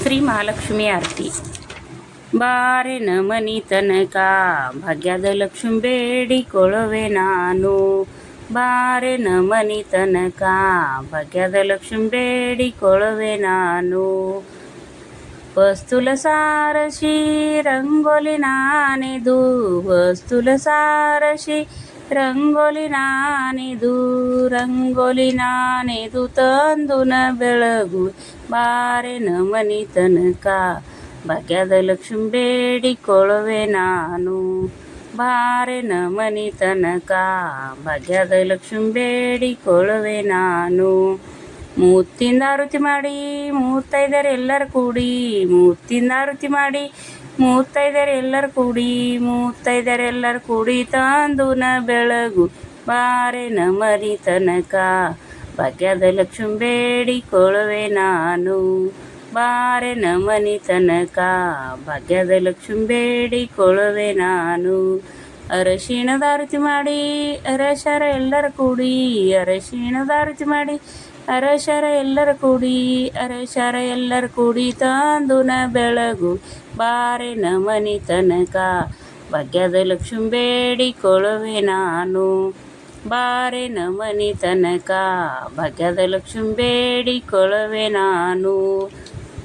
ಶ್ರೀ ಮಹಾಲಕ್ಷ್ಮಿ ಆರತಿ. ಬಾರೆ ನಮನಿ ತನಕ ಭಾಗ್ಯದ ಲಕ್ಷ್ಮಿ ಬೇಡಿಕೊಳ್ಳುವೆ ನಾನು. ಬಾರೆ ನಮನಿ ತನಕ ಭಾಗ್ಯದ ಲಕ್ಷ್ಮಿ ಬೇಡಿಕೊಳ್ಳುವೆ ನಾನು. ವಸ್ತುಲ ಸಾರಸಿ ರಂಗೋಲಿ ನಾನಿದು, ವಸ್ತುಲ ಸಾರಸಿ ರಂಗೋಲಿ ನಾನಿದು, ರಂಗೋಲಿ ನಾನಿದು ತಂದು ನ ಬೆಳಗು. ಬಾರೆ ನಮನಿ ತನಕ ಭಾಗ್ಯದ ಲಕ್ಷ್ಮಿ ಬೇಡಿಕೊಳ್ಳುವೆ ನಾನು. ಬಾರೆ ನಮನಿ ತನಕ ಭಾಗ್ಯದ ಲಕ್ಷ್ಮಿ ಬೇಡಿಕೊಳ್ಳುವೆ ನಾನು. ಮುತ್ತಿಂದ ಆರತಿ ಮಾಡಿ ಮುತ್ತೈದರೆಲ್ಲರೂ ಕೂಡಿ, ಮುತ್ತಿಂದ ಆರತಿ ಮಾಡಿ ಮುತ್ತೈದರೆಲ್ಲರೂ ಕೂಡಿ, ಮುತ್ತೈದರೆಲ್ಲರೂ ಕೂಡಿ ತಂದು ನ ಬೆಳಗು. ಬಾರೆ ನಮನಿ ತನಕ ಭಾಗ್ಯದ ಲಕ್ಷ್ಮಿ ಬೇಡಿಕೊಳ್ಳುವೆ ನಾನು. ಬಾರೆ ನಮನಿ ತನಕ ಭಾಗ್ಯದ ಲಕ್ಷ್ಮಿ ಬೇಡಿಕೊಳ್ಳುವೆ ನಾನು. ಅರಶಿಣದ ಆರತಿ ಮಾಡಿ ಅರಶರ ಎಲ್ಲರ ಕೂಡಿ, ಅರಶಿಣದ ಆರತಿ ಮಾಡಿ ಅರಶರ ಎಲ್ಲರ ಕೂಡಿ, ಅರಶರ ಎಲ್ಲರ ಕೂಡಿ ತಂದು ನ ಬೆಳಗು. ಬಾರೆ ನಮನಿ ತನಕ ಭಾಗ್ಯದ ಲಕ್ಷ್ಮಿ ಬೇಡಿಕೊಳ್ಳುವೆ ನಾನು. ಬಾರೆ ನಮನಿ ತನಕ ಭಾಗ್ಯದ ಲಕ್ಷ್ಮಿ ಬೇಡಿಕೊಳ್ಳುವೆ ನಾನು.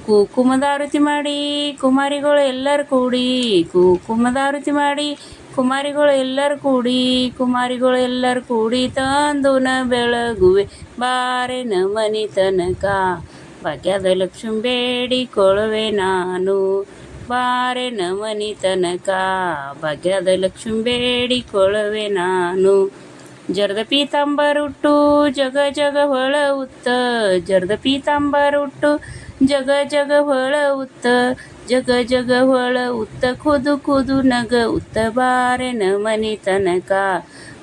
ಕುಂಕುಮದ ಆರತಿ ಮಾಡಿ ಕುಮಾರಿಗಳು ಎಲ್ಲರೂ ಕೂಡಿ, ಕುಂಕುಮದ ಆರತಿ ಮಾಡಿ ಕುಮಾರಿಗಳು ಎಲ್ಲರೂ ಕೂಡಿ, ಕುಮಾರಿಗಳು ಎಲ್ಲರೂ ಕೂಡಿ ತಂದು ನ ಬೆಳಗುವೆ. ಬಾರೆ ನಮನಿ ತನಕ ಭಾಗ್ಯದ ಲಕ್ಷ್ಮಿ ಬೇಡಿಕೊಳ್ಳುವೆ ನಾನು. ಬಾರೆ ನಮನಿ ತನಕ ಭಾಗ್ಯದ ಲಕ್ಷ್ಮಿ ಬೇಡಿಕೊಳ್ಳುವೆ ನಾನು. ಜರದ ಪೀತಾಂಬರುಟ್ಟು ಜಗ ಜಗ ಹೊಳ ಉತ್ತ, ಜರದ ಪೀತಾಂಬರುಟ್ಟು ಜಗ ಜಗ ಹೊಳ ಉತ್ತ, ಜಗ ಜಗ ಹೊಳ ಉತ್ತ ಖುದು ಖುದು ನಗ ಉತ್ತ. ಬಾರೆ ನಮನಿ ತನಕ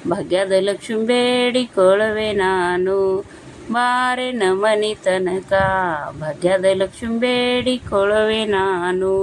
ಭಾಗ್ಯದ ಲಕ್ಷ್ಮಿ ಬೇಡಿಕೊಳ್ಳುವೆ ನಾನು. ಬಾರೆ ನಮನಿ ತನಕ ಭಾಗ್ಯದ ಲಕ್ಷ್ಮಿ ಬೇಡಿಕೊಳ್ಳುವೆ ನಾನು.